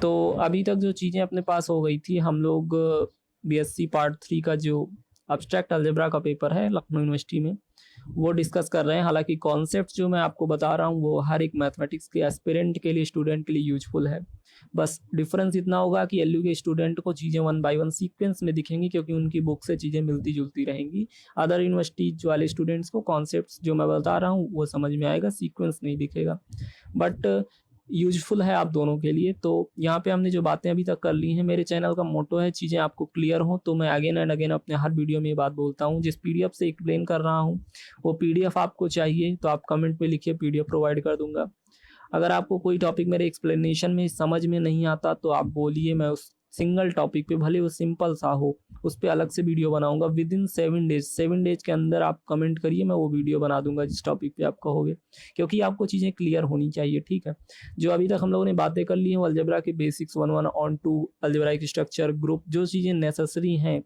तो अभी तक जो चीज़ें अपने पास हो गई थी, हम लोग बीएससी पार्ट 3 का जो एब्स्ट्रैक्ट अलजेब्रा का पेपर है लखनऊ यूनिवर्सिटी में, वो डिस्कस कर रहे हैं। हालाँकि कॉन्सेप्ट जो मैं आपको बता रहा हूँ, वो हर एक मैथमेटिक्स के एस्पिरेंट के लिए, स्टूडेंट के लिए यूज़फुल है। बस डिफ़रेंस इतना होगा कि एलयू के स्टूडेंट को चीज़ें वन बाय वन सीक्वेंस में दिखेंगी, क्योंकि उनकी बुक से चीज़ें मिलती-जुलती रहेंगी। अदर यूनिवर्सिटीज़ वाले स्टूडेंट्स को कॉन्सेप्ट्स जो मैं बता रहा हूँ, वो समझ में आएगा, सीक्वेंस नहीं दिखेगा। बट यूज़फुल है आप दोनों के लिए। तो यहाँ पे हमने जो बातें अभी तक कर ली हैं, मेरे चैनल का मोटो है चीज़ें आपको क्लियर हों, तो मैं अगेन एंड अगेन अपने हर वीडियो में ये बात बोलता हूँ। जिस पीडीएफ से एक्सप्लेन कर रहा हूँ, वो पीडीएफ आपको चाहिए तो आप कमेंट में लिखिए, पीडीएफ प्रोवाइड कर दूँगा। अगर आपको कोई टॉपिक मेरे एक्सप्लेनेशन में समझ में नहीं आता, तो आप बोलिए, मैं उस सिंगल टॉपिक पे, भले वो सिंपल सा हो, उस पे अलग से वीडियो बनाऊँगा विदिन 7 डेज़। 7 डेज़ के अंदर आप कमेंट करिए, मैं वो वीडियो बना दूँगा जिस टॉपिक पे आप कहोगे। क्योंकि आपको चीज़ें क्लियर होनी चाहिए, ठीक है? जो अभी तक हम लोगों ने बातें कर ली हैं, वो अलजेब्रा के basics 1-1 on to algebraic structure, group, जो चीज़ें नेसेसरी हैं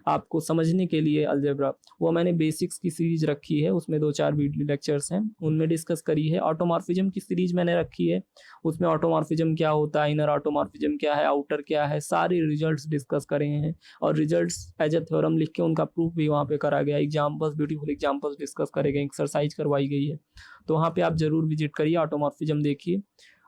आपको समझने के लिए अलजेब्रा, वो मैंने बेसिक्स की सीरीज़ रखी है, उसमें 2-4 वीडियो लेक्चर्स हैं, उनमें डिस्कस करी है। ऑटोमॉर्फिज़म की सीरीज़ मैंने रखी है, उसमें ऑटोमॉर्फिज़म क्या होता है, इनर ऑटोमॉर्फिज़म क्या है, आउटर क्या है, सारे रिजल्ट्स डिस्कस करे हैं और रिजल्ट्स एज़ अ थ्योरम लिख के उनका प्रूफ भी वहाँ पे करा गया है। एग्ज़ाम्पल्स, ब्यूटीफुल एग्ज़ाम्पल्स डिस्कस करे गए, एक्सरसाइज करवाई गई है। तो वहाँ पे आप ज़रूर विज़िट करिए, ऑटोमॉर्फिज़म देखिए।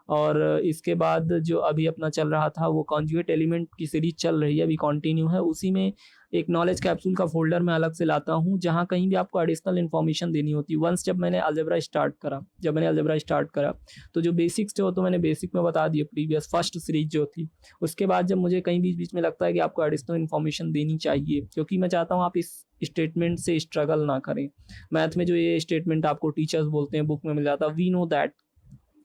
और इसके बाद जो अभी अपना चल रहा था, वो कॉन्जुगेट एलिमेंट की सीरीज़ चल रही है, अभी कंटिन्यू है। उसी में एक नॉलेज कैप्सूल का फ़ोल्डर मैं अलग से लाता हूँ, जहाँ कहीं भी आपको एडिशनल इन्फॉर्मेशन देनी होती है। वन्स जब मैंने अलजेब्रा स्टार्ट करा, तो जो बेसिक्स थे, वो तो मैंने बेसिक में बता दिए, प्रीवियस फर्स्ट सीरीज़ जो थी। उसके बाद जब मुझे कहीं बीच-बीच में लगता है कि आपको एडिशनल इन्फॉर्मेशन देनी चाहिए, क्योंकि मैं चाहता हूँ आप इस स्टेटमेंट से स्ट्रगल ना करें। मैथ में जो ये स्टेटमेंट आपको टीचर्स बोलते हैं, बुक में मिल जाता है, वी नो दैट,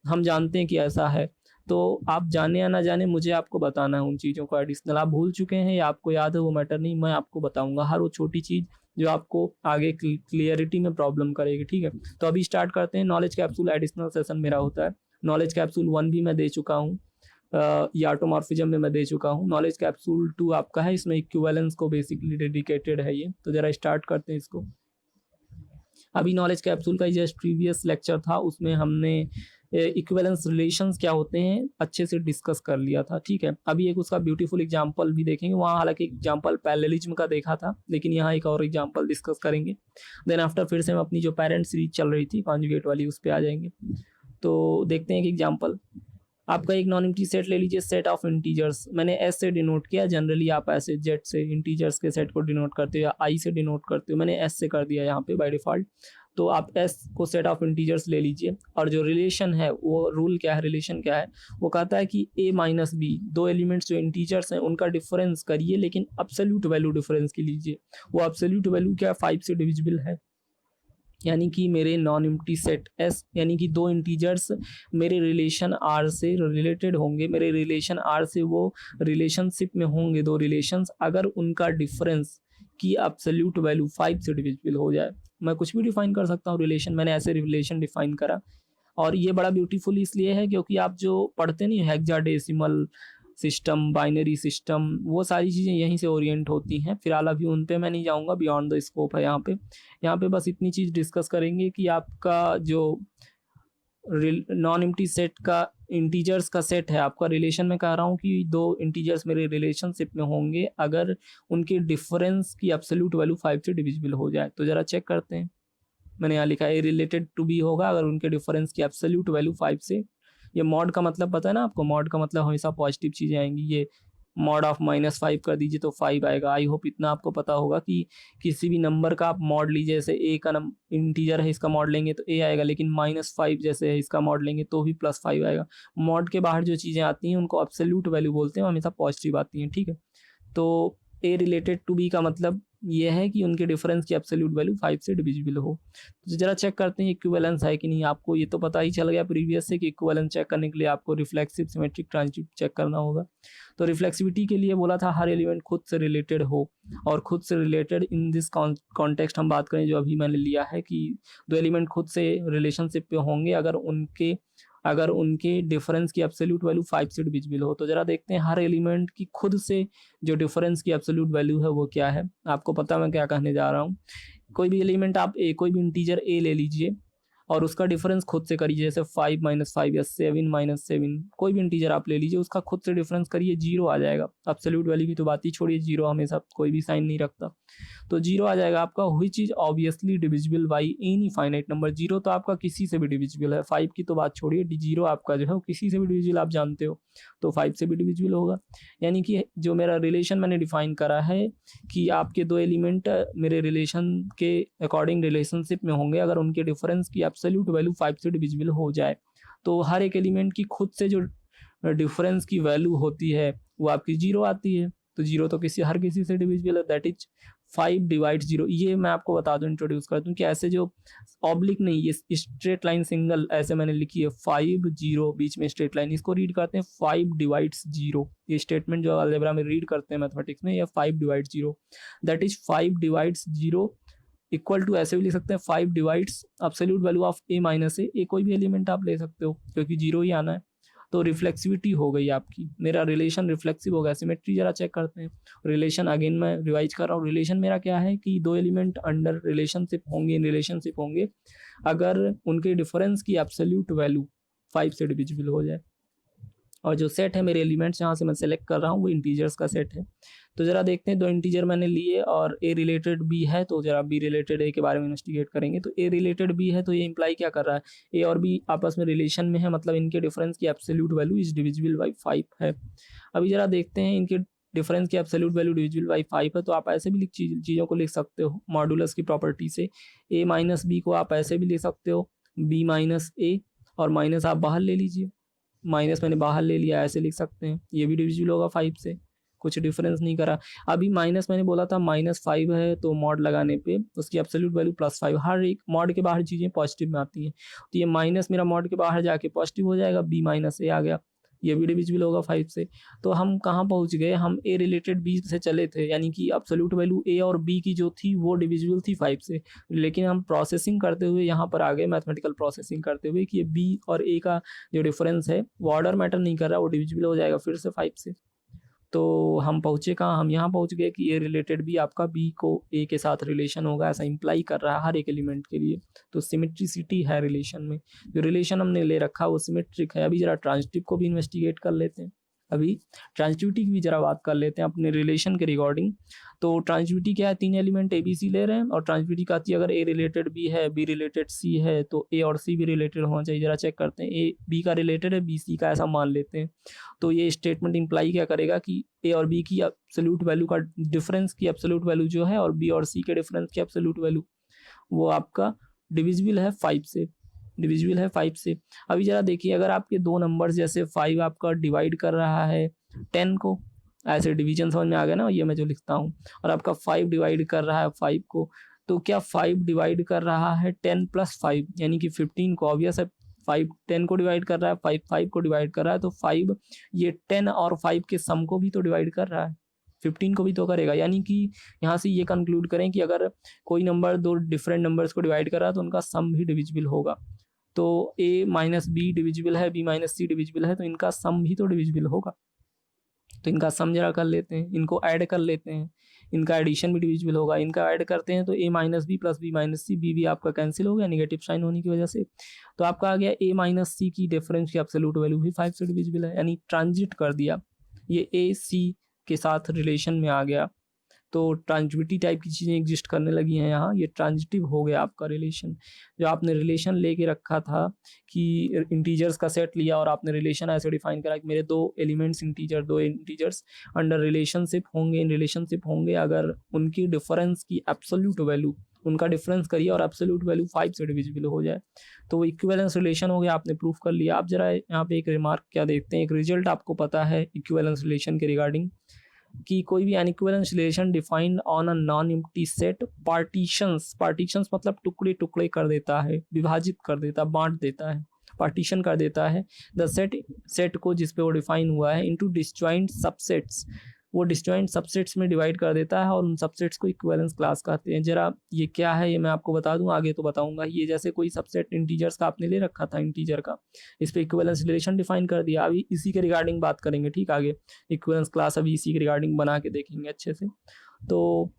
हम जानते हैं कि ऐसा है। तो आप जाने या ना जाने, मुझे आपको बताना है उन चीज़ों को एडिशनल। आप भूल चुके हैं या आपको याद है, वो मैटर नहीं, मैं आपको बताऊँगा हर वो छोटी चीज़ जो आपको आगे क्लियरिटी में प्रॉब्लम करेगी, ठीक है? तो अभी स्टार्ट करते हैं। नॉलेज कैप्सूल एडिशनल सेशन मेरा होता है। नॉलेज कैप्सूल 1 भी मैं दे चुका हूँ। ये ऑटोमॉर्फिज़म में मैं दे चुका हूँ। नॉलेज कैप्सूल 2 आपका है, इसमें इक्विवेलेंस को बेसिकली डेडिकेटेड है ये। तो ज़रा स्टार्ट करते हैं इसको। अभी नॉलेज कैप्सूल का ही जस्ट प्रीवियस लेक्चर था, उसमें हमने इक्विवेलेंस रिलेशंस क्या होते हैं अच्छे से डिस्कस कर लिया था, ठीक है? अभी एक उसका ब्यूटीफुल एग्जांपल भी देखेंगे। वहाँ हालांकि एग्जांपल पैरेललिज्म का देखा था, लेकिन यहाँ एक और एग्जांपल डिस्कस करेंगे। देन आफ्टर फिर से हम अपनी जो पेरेंट सीरीज चल रही थी कॉन्जुगेट वाली, उस पे आ जाएंगे। तो देखते हैं एक एग्जांपल। आपका एक नॉन एम्प्टी सेट ले लीजिए, सेट ऑफ इंटीजर्स, मैंने एस से डिनोट किया। जनरली आप ऐसे जेड से इंटीजर्स के सेट को डिनोट करते हो या आई से डिनोट करते हो, मैंने एस से कर दिया यहाँ पे बाय डिफॉल्ट। तो आप एस को सेट ऑफ इंटीजर्स ले लीजिए, और जो रिलेशन है, वो रूल क्या है, रिलेशन क्या है, वो कहता है कि ए माइनस बी, दो एलिमेंट्स जो इंटीजर्स हैं उनका डिफरेंस करिए, लेकिन अब्सोल्यूट वैल्यू डिफरेंस की लीजिए। वो अब्सोल्यूट वैल्यू क्या है, 5 से डिविजिबल है। यानी कि मेरे नॉन एम्प्टी सेट एस, यानी कि दो इंटीजर्स मेरे रिलेशन आर से रिलेटेड होंगे, मेरे रिलेशन आर से वो रिलेशनशिप में होंगे, दो रिलेशंस, अगर उनका डिफरेंस की एब्सोल्यूट वैल्यू 5 से डिविजिबल हो जाए। मैं कुछ भी डिफाइन कर सकता हूँ रिलेशन, मैंने ऐसे रिलेशन डिफाइन करा। और ये बड़ा ब्यूटीफुल इसलिए है क्योंकि आप जो पढ़ते नहीं हेक्साडेसिमल सिस्टम, बाइनरी सिस्टम, वो सारी चीज़ें यहीं से ओरिएंट होती हैं। फिलहाल अभी उन पे मैं नहीं जाऊँगा, बियॉन्ड द स्कोप है यहाँ पे। यहाँ पे बस इतनी चीज़ डिस्कस करेंगे कि आपका जो नॉन एम्प्टी सेट का इंटीजर्स का सेट है, आपका रिलेशन में कह रहा हूँ कि दो इंटीजर्स मेरे रिलेशनशिप में होंगे अगर उनके डिफरेंस की एब्सोल्यूट वैल्यू 5 से डिविजिबल हो जाए। तो ज़रा चेक करते हैं। मैंने यहाँ लिखा है रिलेटेड टू बी होगा अगर उनके डिफरेंस की एब्सोल्यूट वैल्यू 5 से, ये मॉड का मतलब पता है ना आपको, मॉड का मतलब हमेशा पॉजिटिव चीज़ें आएंगी। ये मॉड ऑफ -5 कर दीजिए तो 5 आएगा। आई होप इतना आपको पता होगा कि किसी भी नंबर का आप मॉड लीजिए, जैसे ए का इंटीजर है, इसका मॉड लेंगे तो ए आएगा, लेकिन -5 जैसे है, इसका मॉड लेंगे तो भी +5 आएगा। मॉड के बाहर जो चीज़ें आती हैं उनको एब्सोल्यूट वैल्यू बोलते हैं, हमेशा पॉजिटिव आती हैं, ठीक है? तो ए रिलेटेड टू बी का मतलब ये है कि उनके डिफरेंस की एब्सोल्यूट वैल्यू 5 से डिविजिबल हो। तो जरा चेक करते हैं इक्विवेलेंस है कि नहीं। आपको ये तो पता ही चल गया प्रीवियस से कि इक्विवेलेंस चेक करने के लिए आपको रिफ्लेक्सिव, सिमेट्रिक, ट्रांजिटिव चेक करना होगा। तो रिफ्लेक्सिविटी के लिए बोला था हर एलिमेंट खुद से रिलेटेड हो, और खुद से रिलेटेड इन दिस कॉन्टेक्स्ट हम बात करें जो अभी मैंने लिया है कि दो एलिमेंट खुद से रिलेशनशिप पे होंगे अगर उनके डिफरेंस की एब्सोल्यूट वैल्यू 5 से डिविजिबल हो। तो जरा देखते हैं हर एलिमेंट की खुद से जो डिफरेंस की एब्सोल्यूट वैल्यू है वो क्या है। आपको पता मैं क्या कहने जा रहा हूँ। कोई भी एलिमेंट आप कोई भी इंटीजर ए ले लीजिए, और उसका डिफरेंस खुद से करिए, जैसे 5 माइनस 5 या 7 माइनस 7, कोई भी इंटीजर आप ले लीजिए, उसका खुद से डिफरेंस करिए, जीरो आ जाएगा। एब्सोल्यूट वैल्यू की तो बात ही छोड़िए, जीरो हमेशा कोई भी साइन नहीं रखता, तो जीरो आ जाएगा आपका। Which is obviously divisible by any finite number. Zero तो आपका किसी से भी डिविजिबल है, 5 की तो बात छोड़िए, जीरो आपका जो है वो किसी से भी डिविजिबल आप जानते हो, तो 5 से भी डिविजिबल होगा। यानी कि जो मेरा रिलेशन मैंने डिफाइन करा है कि आपके दो एलिमेंट मेरे रिलेशन के अकॉर्डिंग रिलेशनशिप में होंगे, अगर उनके डिफरेंस की एब्सोल्यूट वैल्यू 5 से डिविजिबल हो जाए, तो हर एक एलिमेंट की खुद से जो डिफरेंस की वैल्यू होती है वो आपकी जीरो आती है। तो जीरो तो हर किसी से डिविजिबल है, दैट इज 5 डिवाइड जीरो। ये मैं आपको बता दूं, इंट्रोड्यूस कर दूं कि ऐसे जो ऑब्लिक नहीं, ये स्ट्रेट लाइन सिंगल ऐसे मैंने लिखी है 5 0 बीच में स्ट्रेट लाइन, इसको रीड करते हैं 5 डिवाइड्स जीरो। ये स्टेटमेंट जो अलजेब्रा में रीड करते हैं मैथमेटिक्स में, ये 5 divide zero, that is 5 divides zero equal to, ऐसे भी लिख सकते हैं 5 divides absolute value of A minus A. कोई भी एलिमेंट आप ले सकते हो क्योंकि जीरो ही आना है। तो रिफ्लेक्सिविटी हो गई आपकी, मेरा रिलेशन रिफ्लेक्सिव हो गया। सिमेट्री जरा चेक करते हैं। रिलेशन अगेन मैं रिवाइज कर रहा हूँ, रिलेशन मेरा क्या है कि दो एलिमेंट अंडर रिलेशनशिप होंगे, इन रिलेशनशिप होंगे अगर उनके डिफरेंस की एब्सोल्यूट वैल्यू 5 से डिविजिबल हो जाए। और जो सेट है मेरे एलिमेंट्स जहाँ से मैं सेलेक्ट कर रहा हूँ वो इंटीजर्स का सेट है। तो जरा देखते हैं, दो इंटीजर मैंने लिए और ए रिलेटेड बी है, तो जरा बी रिलेटेड ए के बारे में इन्वेस्टिगेट करेंगे। तो ए रिलेटेड बी है, तो ये इंप्लाई क्या कर रहा है, ए और बी आपस में रिलेशन में है, मतलब इनके डिफरेंस की absolute value is divisible by 5 है। अभी जरा देखते हैं, इनके डिफरेंस की एब्सोल्यूट वैल्यू डिविजिबल बाई 5 है, तो आप ऐसे भी चीज़ों को लिख सकते हो मॉडुलस की प्रॉपर्टी से। ए माइनस बी को आप ऐसे भी लिख सकते हो बी माइनस ए, और माइनस आप बाहर ले लीजिए, माइनस मैंने बाहर ले लिया, ऐसे लिख सकते हैं, ये भी डिविजिबल होगा 5 से, कुछ डिफरेंस नहीं करा। अभी माइनस मैंने बोला था -5 है, तो मॉड लगाने पे उसकी एब्सोल्यूट वैल्यू +5, हर एक मॉड के बाहर चीज़ें पॉजिटिव में आती हैं, तो ये माइनस मेरा मॉड के बाहर जाके पॉजिटिव हो जाएगा, बी माइनस ए आ गया, ये भी डिविजिबल होगा 5 से। तो हम कहाँ पहुँच गए, हम ए रिलेटेड बी से चले थे, यानी कि एब्सोल्यूट वैल्यू ए और बी की जो थी वो डिविजिबल थी 5 से, लेकिन हम प्रोसेसिंग करते हुए यहाँ पर आ गए, मैथमेटिकल प्रोसेसिंग करते हुए, कि ये बी और ए का जो डिफरेंस है वो ऑर्डर मैटर नहीं कर रहा, वो डिविजिबल हो जाएगा फिर से 5 से। तो हम पहुँचे कहाँ, हम यहाँ पहुँच गए कि ए रिलेटेड बी आपका बी को ए के साथ रिलेशन होगा, ऐसा इंप्लाई कर रहा है हर एक एलिमेंट के लिए। तो सिमेट्रिसिटी है रिलेशन में, जो रिलेशन हमने ले रखा वो सिमेट्रिक है। अभी जरा ट्रांजिटिव को भी इन्वेस्टिगेट कर लेते हैं। अभी ट्रांजिटिविटी की भी जरा बात कर लेते हैं अपने रिलेशन के रिगार्डिंग। तो ट्रांजिटिविटी क्या है, तीन एलिमेंट ए बी सी ले रहे हैं, और ट्रांजिटिविटी कहती है अगर ए रिलेटेड बी है, बी रिलेटेड सी है, तो ए और सी भी रिलेटेड होना चाहिए। जरा चेक करते हैं, ए बी का रिलेटेड है, बी सी का, ऐसा मान लेते हैं। तो ये स्टेटमेंट इंप्लाई क्या करेगा कि ए और बी की एब्सोल्यूट वैल्यू का डिफरेंस की एब्सोल्यूट वैल्यू जो है, और बी और सी के डिफरेंस की एब्सोल्यूट वैल्यू, वो आपका डिविजिबल है 5 से, डिविजिबल है 5 से। अभी जरा देखिए, अगर आपके दो नंबर्स जैसे 5 आपका डिवाइड कर रहा है 10 को, ऐसे डिवीजन समझ में आ गया ना, ये मैं जो लिखता हूँ, और आपका 5 डिवाइड कर रहा है 5 को, तो क्या 5 डिवाइड कर रहा है 10 + 5 यानी कि 15 को, ऑब्वियस है 5 10 को डिवाइड कर रहा है, 5 5 को डिवाइड कर रहा है, तो 5 ये 10 और 5 के सम को भी तो डिवाइड कर रहा है, 15 को भी तो करेगा। यानी कि यहाँ से ये कंक्लूड करें कि अगर कोई नंबर दो डिफरेंट नंबर्स को डिवाइड कर रहा है तो उनका सम भी डिविजिबल होगा। तो ए माइनस बी डिविजिबल है, बी माइनस सी डिविजिबल है, तो इनका सम भी तो डिविजिबल होगा। तो इनका सम जरा कर लेते हैं, इनको ऐड कर लेते हैं, इनका एडिशन भी डिविजिबल होगा। इनका ऐड करते हैं तो A minus B plus B minus C, B भी आपका कैंसिल हो गया निगेटिव साइन होने की वजह से। तो आपका आ गया ए माइनस सी की डिफरेंस की एब्सोल्यूट वैल्यू भी 5 से डिविजिबल है, यानी ट्रांजिट कर दिया, ये ए सी के साथ रिलेशन में आ गया। तो ट्रांजिटिविटी टाइप की चीज़ें एग्जिस्ट करने लगी हैं यहाँ, ये ट्रांजिटिव हो गया आपका रिलेशन। जो आपने रिलेशन लेके रखा था कि इंटीजर्स का सेट लिया और आपने रिलेशन ऐसे डिफाइन करा कि मेरे दो एलिमेंट्स इंटीजर, दो इंटीजर्स अंडर रिलेशनशिप होंगे, इन रिलेशनशिप होंगे अगर उनकी डिफरेंस की एब्सोल्यूट वैल्यू, उनका डिफरेंस करिए और एब्सोल्यूट वैल्यू 5 से डिविजिबल हो जाए, तो वो इक्विवेलेंस रिलेशन हो गया, आपने प्रूफ कर लिया। आप जरा यहाँ पे एक रिमार्क क्या देखते हैं, एक रिजल्ट आपको पता है इक्विवेलेंस रिलेशन के रिगार्डिंग, कि कोई भी an equivalence relation defined on a non empty set partitions मतलब टुकड़े टुकड़े कर देता है, विभाजित कर देता, बांट देता है, पार्टीशन कर देता है द सेट को जिस पे वो डिफाइन हुआ है इनटू डिसजॉइंट सबसेट्स, वो डिसजॉइंट सबसेट्स में डिवाइड कर देता है और उन सबसेट्स को इक्विवेलेंस क्लास कहते हैं। जरा ये क्या है ये मैं आपको बता दूं, आगे तो बताऊंगा। ये जैसे कोई सबसेट इंटीजर्स का आपने ले रखा था, इंटीजर का, इस पे इक्विवेलेंस रिलेशन डिफाइन कर दिया। अभी इसी के रिगार्डिंग बात करेंगे, ठीक, आगे इक्विवेलेंस क्लास अभी इसी के रिगार्डिंग बना के देखेंगे अच्छे से। तो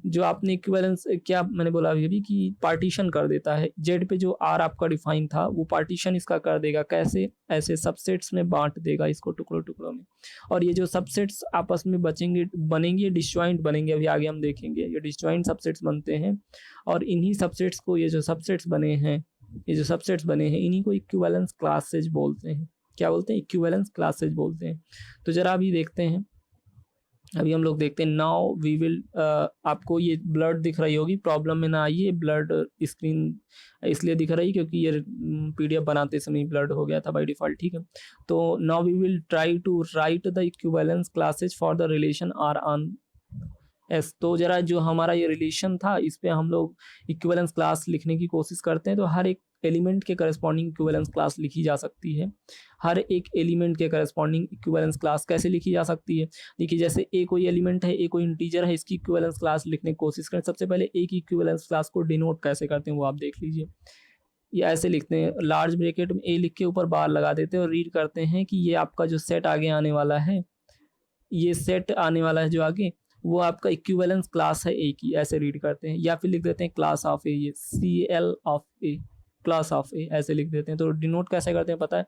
जो आपने इक्विवेलेंस क्या मैंने बोला अभी कि पार्टीशन कर देता है, जेड पे जो आर आपका डिफाइन था वो पार्टीशन इसका कर देगा। कैसे? ऐसे सबसेट्स में बांट देगा इसको टुकड़ों टुकड़ों में, और ये जो सबसेट्स आपस में बनेंगे डिसजॉइंट बनेंगे। अभी आगे हम देखेंगे ये डिसजॉइंट सबसेट्स बनते हैं, और इन्हीं सबसेट्स को ये जो सबसेट्स बने हैं इन्हीं को इक्विवेलेंस क्लासेज बोलते हैं। क्या बोलते हैं? इक्विवेलेंस क्लासेज बोलते हैं। तो जरा अभी देखते हैं, अभी हम लोग देखते हैं। नाउ वी विल, आपको ये ब्लड दिख रही होगी, प्रॉब्लम में ना आइए। ब्लड स्क्रीन इसलिए दिख रही क्योंकि ये पीडीएफ बनाते समय ब्लड हो गया था बाय डिफॉल्ट, ठीक है। तो now we will try to write the equivalence classes for the relation R on S. तो जरा जो हमारा ये रिलेशन था इस पे हम लोग इक्विवेलेंस क्लास लिखने की कोशिश करते हैं। तो हर एक एलिमेंट के करस्पॉन्डिंग इक्विवेलेंस क्लास लिखी जा सकती है। हर एक एलिमेंट के करस्पॉन्डिंग इक्विवेलेंस क्लास कैसे लिखी जा सकती है? देखिए, जैसे ए कोई एलिमेंट है, ए कोई इंटीजर है, इसकी इक्विवेलेंस क्लास लिखने की कोशिश करें। सबसे पहले ए की इक्विवेलेंस क्लास को डिनोट कैसे करते हैं वो आप देख लीजिए। ये ऐसे लिखते हैं, लार्ज ब्रैकेट में ए लिख के ऊपर बार लगा देते हैं और रीड करते हैं कि ये आपका जो सेट आगे आने वाला है, ये सेट आने वाला है जो आगे, वो आपका इक्विवेलेंस क्लास है ए की, ऐसे रीड करते हैं। या फिर लिख देते हैं क्लास ऑफ ए, ये CL of A, class of A, ऐसे लिख देते हैं। तो डिनोट कैसे करते हैं पता है?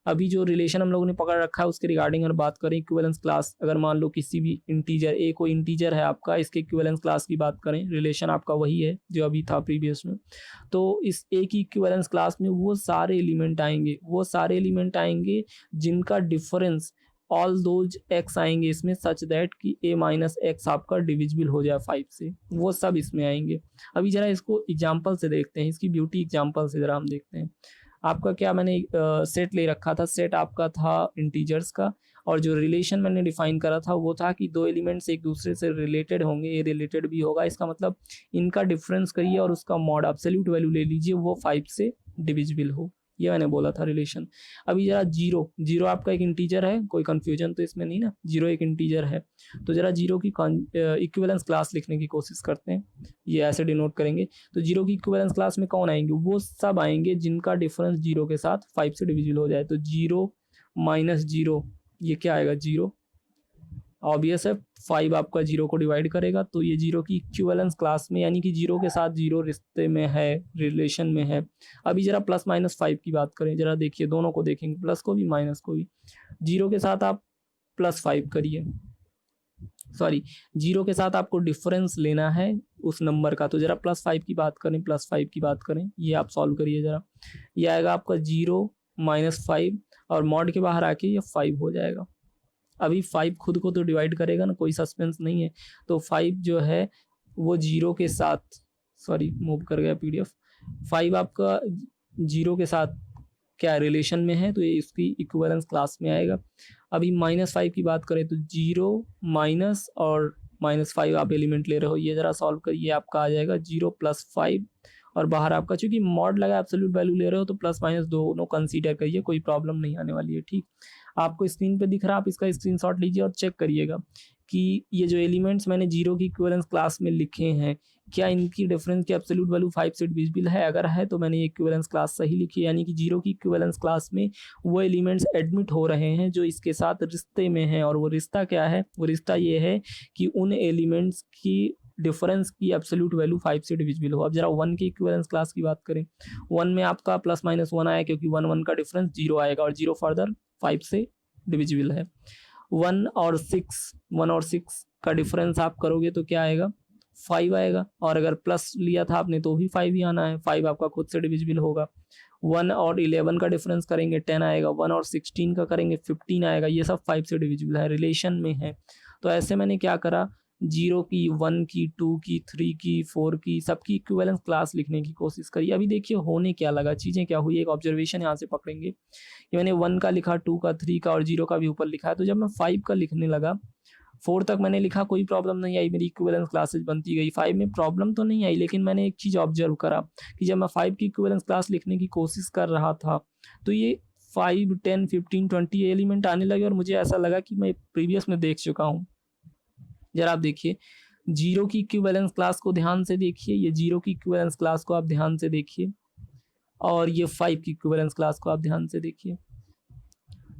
अभी जो रिलेशन हम लोगों ने पकड़ रखा है उसके रिगार्डिंग अगर बात करें, इक्विवेलेंस क्लास, अगर मान लो किसी भी इंटीजर ए कोई इंटीजर है आपका, इसके इक्विवेलेंस क्लास की बात करें, रिलेशन आपका वही है जो अभी था प्रीवियस में। तो इस ए की इक्विवेलेंस क्लास में वो सारे एलिमेंट आएंगे जिनका डिफरेंस ऑल दोज एक्स आएंगे इसमें, सच दैट कि ए माइनस एक्स आपका डिविजिबल हो जाए 5 से, वो सब इसमें आएंगे। अभी जरा इसको एग्जाम्पल से देखते हैं, इसकी ब्यूटी एग्जाम्पल से जरा हम देखते हैं। आपका क्या मैंने सेट ले रखा था, सेट आपका था इंटीजर्स का, और जो रिलेशन मैंने डिफाइन करा था वो था कि दो एलिमेंट्स एक दूसरे से रिलेटेड होंगे, ये रिलेटेड भी होगा, इसका मतलब इनका डिफरेंस करिए और उसका मॉड एब्सोल्यूट वैल्यू ले लीजिए, वो 5 से डिविजिबल हो, ये मैंने बोला था रिलेशन। अभी जरा जीरो आपका एक इंटीजर है, कोई कंफ्यूजन तो इसमें नहीं ना, जीरो एक इंटीजर है। तो जरा जीरो की इक्विवेलेंस क्लास लिखने की कोशिश करते हैं, ये ऐसे डिनोट करेंगे। तो जीरो की इक्विवेलेंस क्लास में कौन आएंगे? वो सब आएंगे जिनका डिफरेंस जीरो के साथ 5 से डिविजिबल हो जाए। तो जीरो माइनस जीरो, ये क्या आएगा? जीरो। ऑब्वियस है, 5 आपका जीरो को डिवाइड करेगा, तो ये जीरो की इक्विवेलेंस क्लास में, यानी कि जीरो के साथ जीरो रिश्ते में है, रिलेशन में है। अभी जरा प्लस माइनस 5 की बात करें, जरा देखिए, दोनों को देखेंगे, प्लस को भी माइनस को भी। जीरो के साथ आप प्लस 5 करिए, सॉरी, जीरो के साथ आपको डिफरेंस लेना है उस नंबर का। तो जरा प्लस 5 की बात करें, ये आप सॉल्व करिए जरा। ये आएगा आपका जीरो माइनस 5, और मॉड के बाहर आके ये 5 हो जाएगा। अभी 5 खुद को तो डिवाइड करेगा ना, कोई सस्पेंस नहीं है। तो 5 जो है वो जीरो के साथ, सॉरी मूव कर गया पीडीएफ, 5 आपका जीरो के साथ क्या रिलेशन में है, तो ये इसकी इक्विवेलेंस क्लास में आएगा। अभी -5 की बात करें तो जीरो माइनस और -5 आप एलिमेंट ले रहे हो, ये जरा सॉल्व करिए, आपका आ जाएगा जीरो प्लस 5, और बाहर आपका चूंकि मॉड लगा एब्सोल्यूट वैल्यू ले रहे हो तो प्लस माइनस दोनों कंसीडर करिए, कोई प्रॉब्लम नहीं आने वाली है, ठीक। आपको स्क्रीन पे दिख रहा है, आप इसका स्क्रीनशॉट लीजिए और चेक करिएगा कि ये जो एलिमेंट्स मैंने जीरो की इक्विवेलेंस क्लास में लिखे हैं, क्या इनकी डिफरेंस की एब्सोल्यूट वैल्यू 5 से डिविजिबल है? अगर है तो मैंने ये इक्विवेलेंस क्लास सही लिखी है, यानी कि जीरो की इक्विवेलेंस क्लास में वो एलिमेंट्स एडमिट हो रहे हैं जो इसके साथ रिश्ते में हैं। और वो रिश्ता क्या है? वो रिश्ता ये है कि उन एलिमेंट्स की डिफरेंस की एब्सोल्यूट वैल्यू 5 से डिविजिबल हो। अब जरा 1 की इक्विवेलेंस क्लास की बात करें, 1 में आपका प्लस माइनस 1 आया क्योंकि 1 का डिफरेंस 0 आएगा, और 0 फर्दर 5 से डिविजिबल है। 1 और 6 का डिफरेंस आप करोगे तो क्या आएगा? 5 आएगा, और अगर प्लस लिया था आपने तो भी 5 ही आना है, 5 आपका खुद से डिविजिबल होगा। 1 और 11 का डिफरेंस करेंगे 10 आएगा, 1 और 16 का करेंगे 15 आएगा, ये सब 5 से डिविजिबल है, रिलेशन में है। तो ऐसे मैंने क्या करा, 0 की, 1 की, 2 की, 3 की, 4 की, सबकी इक्विवेलेंस क्लास लिखने की कोशिश करी। अभी देखिए होने क्या लगा, चीज़ें क्या हुई, एक ऑब्जर्वेशन यहाँ से पकड़ेंगे कि मैंने 1 का लिखा, 2 का, 3 का और 0 का भी ऊपर लिखा है। तो जब मैं 5 का लिखने लगा, 4 तक मैंने लिखा, कोई प्रॉब्लम नहीं आई, मेरी इक्विवेलेंस क्लासेज बनती गई। 5 में प्रॉब्लम तो नहीं आई, लेकिन मैंने एक चीज़ ऑब्जर्व करा कि जब मैं 5 की इक्विवेलेंस क्लास लिखने की कोशिश कर रहा था तो ये 5, 10, 15, 20 एलिमेंट आने लगे, और मुझे ऐसा लगा कि मैं प्रीवियस में देख चुका हूँ। जरा आप देखिए, जीरो की इक्विवेलेंस क्लास को ध्यान से देखिए, ये जीरो की इक्विवेलेंस क्लास को आप ध्यान से देखिए, और ये 5 की इक्विवेलेंस क्लास को आप ध्यान से देखिए।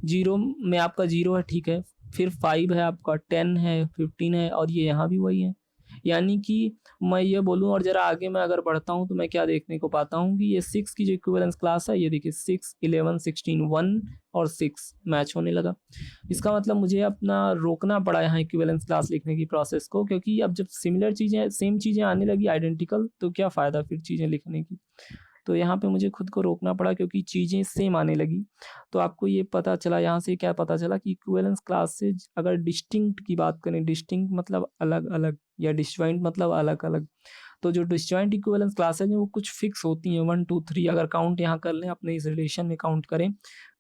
जीरो में आपका जीरो है, ठीक है, फिर 5 है आपका, 10 है, 15 है और ये यहाँ भी वही है। यानी कि मैं ये बोलूँ और ज़रा आगे मैं अगर बढ़ता हूँ तो मैं क्या देखने को पाता हूँ कि ये 6 की जो इक्विवेलेंस क्लास है, ये देखिए 6, 11, 16, 1 और 6 मैच होने लगा। इसका मतलब मुझे अपना रोकना पड़ा यहाँ इक्विवेलेंस क्लास लिखने की प्रोसेस को, क्योंकि अब जब सिमिलर चीज़ें, सेम चीज़ें आने लगी आइडेंटिकल, तो क्या फ़ायदा फिर चीज़ें लिखने की। तो यहाँ पे मुझे खुद को रोकना पड़ा क्योंकि चीज़ें सेम आने लगी। तो आपको ये पता चला, यहाँ से क्या पता चला कि इक्विवेलेंस क्लासेज अगर डिस्टिंक्ट की बात करें, डिस्टिंक्ट मतलब अलग-अलग या डिसजॉइंट मतलब अलग-अलग। तो जो डिसजॉइंट इक्विवेलेंस क्लासेज हैं वो कुछ फिक्स होती हैं, 1, 2, 3 अगर काउंट यहाँ कर लें, अपने इस रिलेशन में काउंट करें,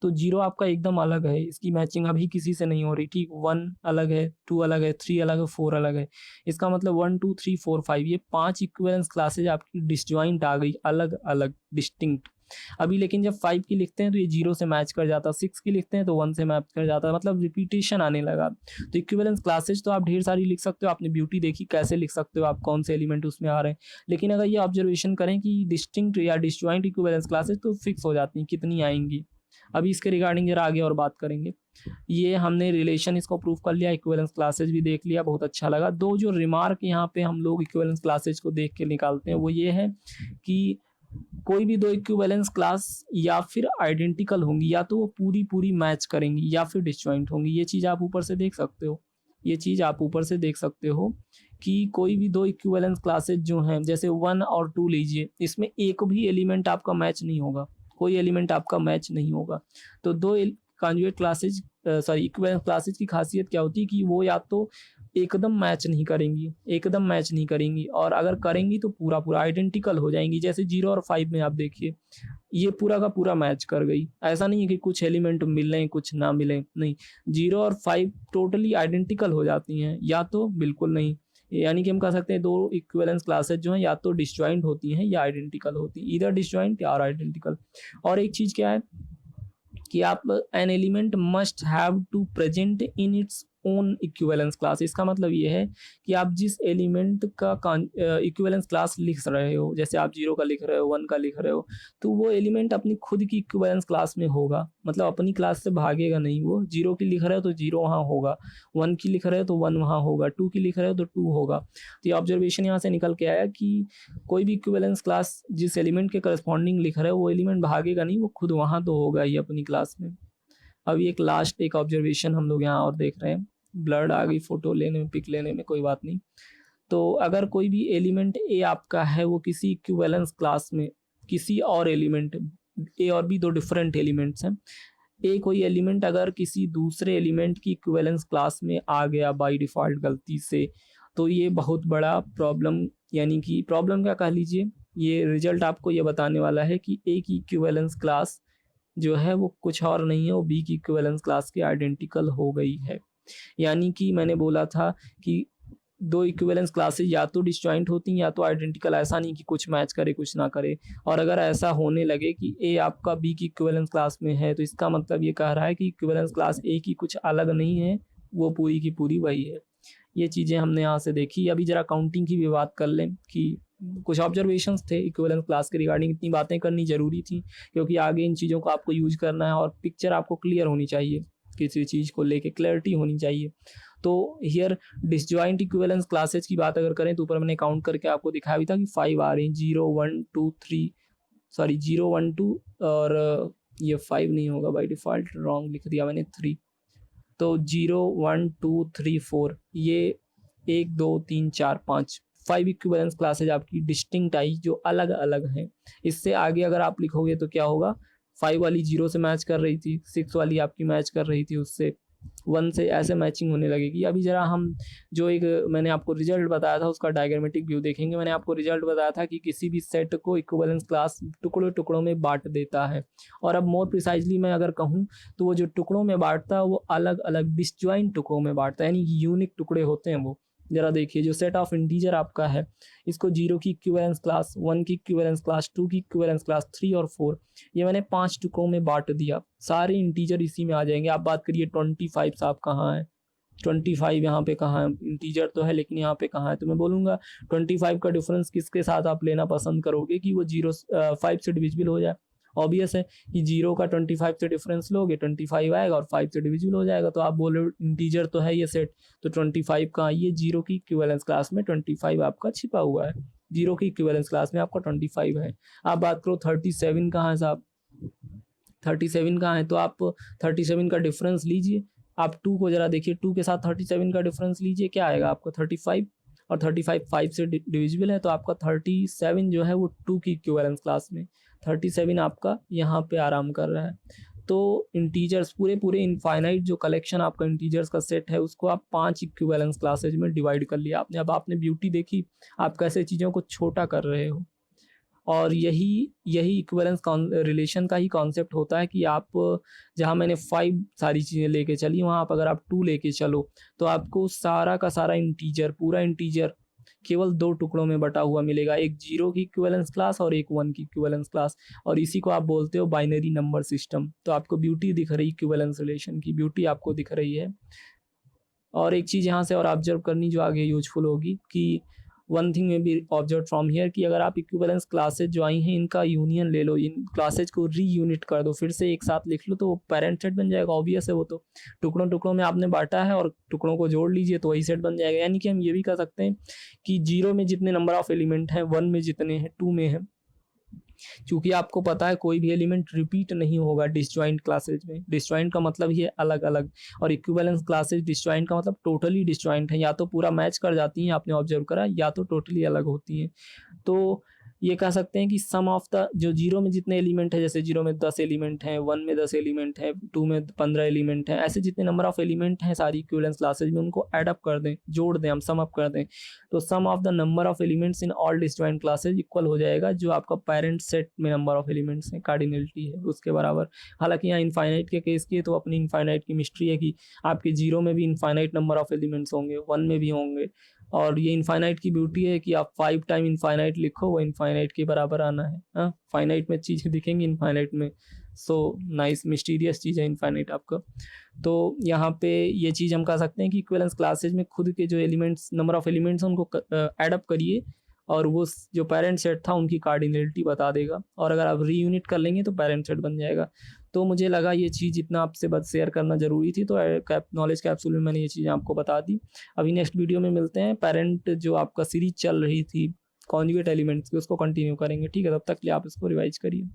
तो 0 आपका एकदम अलग है, इसकी मैचिंग अभी किसी से नहीं हो रही, ठीक। 1 अलग है, 2 अलग है, 3 अलग है, 4 अलग है। इसका मतलब 1, 2, 3, 4, 5 ये 5 इक्विवेलेंस क्लासेज आपकी डिसजॉइंट आ गई, अलग-अलग, डिस्टिंक्ट। अभी लेकिन जब 5 की लिखते हैं तो ये 0 से मैच कर जाता है, 6 की लिखते हैं तो 1 से मैच कर जाता है, मतलब रिपीटेशन आने लगा। तो इक्विवेलेंस क्लासेज तो आप ढेर सारी लिख सकते हो, आपने ब्यूटी देखी कैसे लिख सकते हो आप, कौन से एलिमेंट उसमें आ रहे हैं। लेकिन अगर ये ऑब्जर्वेशन करें कि डिस्टिंक्ट या डिसजॉइंट इक्विवेलेंस क्लासेज तो फिक्स हो जाती हैं, कितनी आएंगी। अभी इसके रिगार्डिंग जरा आगे और बात करेंगे। ये हमने रिलेशन इसको प्रूव कर लिया, इक्विवेलेंस क्लासेज भी देख लिया, बहुत अच्छा लगा। दो जो रिमार्क यहाँ पे हम लोग इक्विवेलेंस क्लासेज को देख के निकालते हैं वो ये है कि कोई भी दो इक्विवेलेंस क्लास या फिर आइडेंटिकल होंगी, या तो वो पूरी पूरी मैच करेंगी या फिर डिसजॉइंट होंगी। ये चीज़ आप ऊपर से देख सकते हो, ये चीज़ आप ऊपर से देख सकते हो कि कोई भी दो इक्विवेलेंस क्लासेज जो हैं, जैसे 1 और 2 लीजिए, इसमें एक भी एलिमेंट आपका मैच नहीं होगा, कोई एलिमेंट आपका मैच नहीं होगा। तो दो conjugate classes, sorry equivalence classes की खासियत क्या होती है कि वो या तो एकदम मैच नहीं करेंगी, एकदम मैच नहीं करेंगी, और अगर करेंगी तो पूरा पूरा आइडेंटिकल हो जाएंगी। जैसे 0 और 5 में आप देखिए, ये पूरा का पूरा मैच कर गई। ऐसा नहीं है कि कुछ एलिमेंट मिलें कुछ ना मिलें, नहीं, 0 और 5 टोटली आइडेंटिकल हो जाती हैं, या तो बिल्कुल नहीं। यानी कि हम कह सकते हैं दो इक्विवेलेंस क्लासेज जो हैं या तो डिसजॉइंट होती हैं या आइडेंटिकल होती हैं, ईदर डिसजॉइंट या आइडेंटिकल। और एक चीज़ क्या है कि आप an element must have to present in its own equivalence class. इसका मतलब ये है कि आप जिस एलिमेंट का इक्विवेलेंस क्लास लिख रहे हो, जैसे आप 0 का लिख रहे हो, 1 का लिख रहे हो, तो वो एलिमेंट अपनी खुद की इक्विवेलेंस क्लास में होगा, मतलब अपनी क्लास से भागेगा नहीं। वो 0 की लिख रहे हो तो 0 वहाँ होगा, 1 की लिख रहे हो तो 1 वहाँ होगा, 2 की लिख रहे हो तो 2 होगा। तो ये ऑब्जर्वेशन यहाँ से निकल के आया कि कोई भी इक्विवेलेंस क्लास जिस एलिमेंट के करस्पॉन्डिंग लिख रहे हो वो एलिमेंट भागेगा नहीं, वो खुद वहाँ तो होगा ही अपनी क्लास में। अभी एक लास्ट एक ऑब्जर्वेशन हम लोग यहाँ और देख रहे हैं, ब्लर्ड आ गई फोटो लेने में, पिक लेने में, कोई बात नहीं। तो अगर कोई भी एलिमेंट ए आपका है वो किसी इक्विवेलेंस क्लास में किसी और एलिमेंट, ए और बी दो डिफरेंट एलिमेंट्स हैं, ए कोई एलिमेंट अगर किसी दूसरे एलिमेंट की इक्विवेलेंस क्लास में आ गया बाय डिफ़ॉल्ट गलती से, तो ये बहुत बड़ा प्रॉब्लम, यानी कि प्रॉब्लम क्या कह लीजिए, ये रिजल्ट आपको ये बताने वाला है कि ए की इक्विवेलेंस क्लास जो है वो कुछ और नहीं है, वो बी की इक्विवेलेंस क्लास के आइडेंटिकल हो गई है। यानी कि मैंने बोला था कि दो इक्विवेलेंस क्लासेस या तो डिसजॉइंट होती हैं या तो आइडेंटिकल, ऐसा नहीं कि कुछ मैच करे कुछ ना करे। और अगर ऐसा होने लगे कि ए आपका बी की इक्विवेलेंस क्लास में है, तो इसका मतलब ये कह रहा है कि इक्विवेलेंस क्लास ए की कुछ अलग नहीं है, वो पूरी की पूरी वही है। ये चीज़ें हमने यहाँ से देखी। अभी ज़रा काउंटिंग की भी बात कर लें कि कुछ ऑब्जर्वेशंस थे इक्विवेलेंस क्लास के रिगार्डिंग, इतनी बातें करनी ज़रूरी थी क्योंकि आगे इन चीज़ों को आपको यूज़ करना है और पिक्चर आपको क्लियर होनी चाहिए, किसी चीज़ को लेके क्लैरिटी होनी चाहिए। तो हियर डिसजॉइंट इक्विवेलेंस क्लासेज की बात अगर करें तो ऊपर मैंने काउंट करके आपको दिखाया भी था कि 5 आ रही हैं, 0, 1, 2, 3, सॉरी 0, 1, 2 और ये 5 नहीं होगा बाय डिफ़ॉल्ट, रॉन्ग लिख दिया मैंने, 3। तो 0, 1, 2, 3, 4 ये 1, 2, 3, 4, 5 5 इक्विवेलेंस क्लासेज आपकी डिस्टिंक्ट आई जो अलग अलग हैं। इससे आगे अगर आप लिखोगे तो क्या होगा, 5 वाली 0 से मैच कर रही थी, 6 वाली आपकी मैच कर रही थी उससे, 1 से, ऐसे मैचिंग होने लगेगी। अभी ज़रा हम जो एक मैंने आपको रिजल्ट बताया था उसका डायग्रामेटिक व्यू देखेंगे। मैंने आपको रिजल्ट बताया था कि किसी भी सेट को इक्विवेलेंस क्लास टुकड़ों टुकड़ों में बांट देता है, और अब मोर प्रिसाइजली मैं अगर कहूँ तो वो जो टुकड़ों में बांटता है वो अलग अलग डिसजॉइंट टुकड़ों में बांटता है, यानी यूनिक टुकड़े होते हैं वो। ज़रा देखिए जो सेट ऑफ इंटीजर आपका है, इसको 0 की इक्विवेलेंस क्लास, 1 की इक्विवेलेंस क्लास, 2 की इक्विवेलेंस क्लास, 3 और 4, ये मैंने 5 टुकड़ों में बांट दिया। सारे इंटीजर इसी में आ जाएंगे। आप बात करिए 25 साहब कहाँ है, 25 यहाँ पे कहाँ है, इंटीजर तो है लेकिन यहाँ पे कहाँ है, तो मैं बोलूँगा 25 का डिफरेंस किसके साथ आप लेना पसंद करोगे कि वो 0 5 से डिविजिबल हो जाए, ऑब्वियस है कि 0 का 25 से डिफरेंस लोगे 25 आएगा और 5 से डिविजिबल हो जाएगा। तो आप बोल रहे हो इंटीजर तो है ये सेट, तो 25 कहाँ, ये 0 की इक्विवेलेंस क्लास में 25 आपका छिपा हुआ है। 0 की इक्विवेलेंस क्लास में आपका 25 है। आप बात करो 37 कहाँ है साहब, 37 कहाँ है, तो आप 37 का डिफरेंस लीजिए, आप 2 को जरा देखिए, 2 के साथ 37 का डिफरेंस लीजिए, क्या आएगा आपको 35, और 35 5 से डिविजिबल है, तो आपका 37 जो है वो 2 की इक्विवेलेंस क्लास में 37 आपका यहाँ पे आराम कर रहा है। तो इंटीजर्स पूरे इनफाइनाइट जो कलेक्शन आपका इंटीजर्स का सेट है उसको आप 5 इक्विवेलेंस क्लासेज में डिवाइड कर लिया आपने। अब आपने ब्यूटी देखी, आप कैसे चीज़ों को छोटा कर रहे हो, और यही इक्विवेलेंस रिलेशन का ही कॉन्सेप्ट होता है कि आप जहाँ मैंने 5 सारी चीज़ें लेके चली, वहाँ आप अगर आप 2 लेके चलो तो आपको सारा का सारा इंटीजर, पूरा इंटीजर केवल 2 टुकड़ों में बटा हुआ मिलेगा, एक 0 की इक्विवेलेंस क्लास और एक 1 की इक्विवेलेंस क्लास, और इसी को आप बोलते हो बाइनरी नंबर सिस्टम। तो आपको ब्यूटी दिख रही इक्विवेलेंस रिलेशन की, ब्यूटी आपको दिख रही है। और एक चीज़ यहाँ से और ऑब्जर्व करनी जो आगे यूजफुल होगी कि वन थिंग में बी ऑब्जर्व फ्रॉम हियर कि अगर आप इक्विवेलेंस क्लासेज जो आई हैं इनका यूनियन ले लो, इन क्लासेज को री यूनिट कर दो, फिर से एक साथ लिख लो, तो वो पेरेंट सेट बन जाएगा। ऑब्वियस है, वो तो टुकड़ों टुकड़ों में आपने बांटा है और टुकड़ों को जोड़ लीजिए तो वही सेट बन जाएगा। यानी कि हम ये भी कह सकते हैं कि 0 में जितने नंबर ऑफ एलिमेंट हैं, 1 में जितने हैं, 2 में है, क्योंकि आपको पता है कोई भी एलिमेंट रिपीट नहीं होगा डिसजॉइंट क्लासेज में। डिसजॉइंट का मतलब ही है अलग अलग, और इक्विवेलेंस क्लासेज डिसजॉइंट का मतलब टोटली डिसजॉइंट है, या तो पूरा मैच कर जाती हैं आपने ऑब्जर्व करा, या तो टोटली अलग होती हैं। तो ये कह सकते हैं कि सम ऑफ द जो 0 में जितने एलिमेंट है, जैसे 0 में 10 एलिमेंट हैं, 1 में 10 एलिमेंट है, 2 में 15 एलिमेंट है, ऐसे जितने नंबर ऑफ एलिमेंट हैं सारी इक्विवेलेंस क्लासेज में, उनको ऐड अप कर दें, जोड़ दें, हम सम अप कर दें, तो sum of the number of elements in all disjoint classes equal हो जाएगा जो आपका पेरेंट सेट में नंबर ऑफ एलिमेंट्स हैं, कार्डिनलिटी है उसके बराबर। हालांकि यहाँ इनफाइनाइट के केस की है तो अपनी इनफाइनाइट की मिस्ट्री है कि आपके 0 में भी इनफाइनाइट नंबर ऑफ एलिमेंट्स होंगे, 1 में भी होंगे, और ये इनफाइनाइट की ब्यूटी है कि आप 5 टाइम इनफाइनाइट लिखो, वो इनफाइनाइट के बराबर आना है। हाँ, फाइनाइट में चीज़ें दिखेंगी इनफाइनाइट में, सो नाइस मिस्टीरियस चीज़ है इनफाइनाइट आपका। तो यहाँ पे ये चीज़ हम कह सकते हैं कि इक्विवेलेंस क्लासेज में खुद के जो एलिमेंट्स, नंबर ऑफ एलिमेंट्स हैं उनको ऐड अप करिए, और वो जो पेरेंट सेट था उनकी कार्डिनलिटी बता देगा, और अगर आप री यूनिट कर लेंगे तो पेरेंट सेट बन जाएगा। तो मुझे लगा ये चीज़ इतना आपसे बस शेयर करना ज़रूरी थी, तो नॉलेज कैप्सूल में मैंने ये चीज़ें आपको बता दी। अभी नेक्स्ट वीडियो में मिलते हैं, पेरेंट जो आपका सीरीज चल रही थी कॉन्जुगेट एलिमेंट्स की उसको कंटिन्यू करेंगे। ठीक है, तब तक के लिए आप इसको रिवाइज करिए।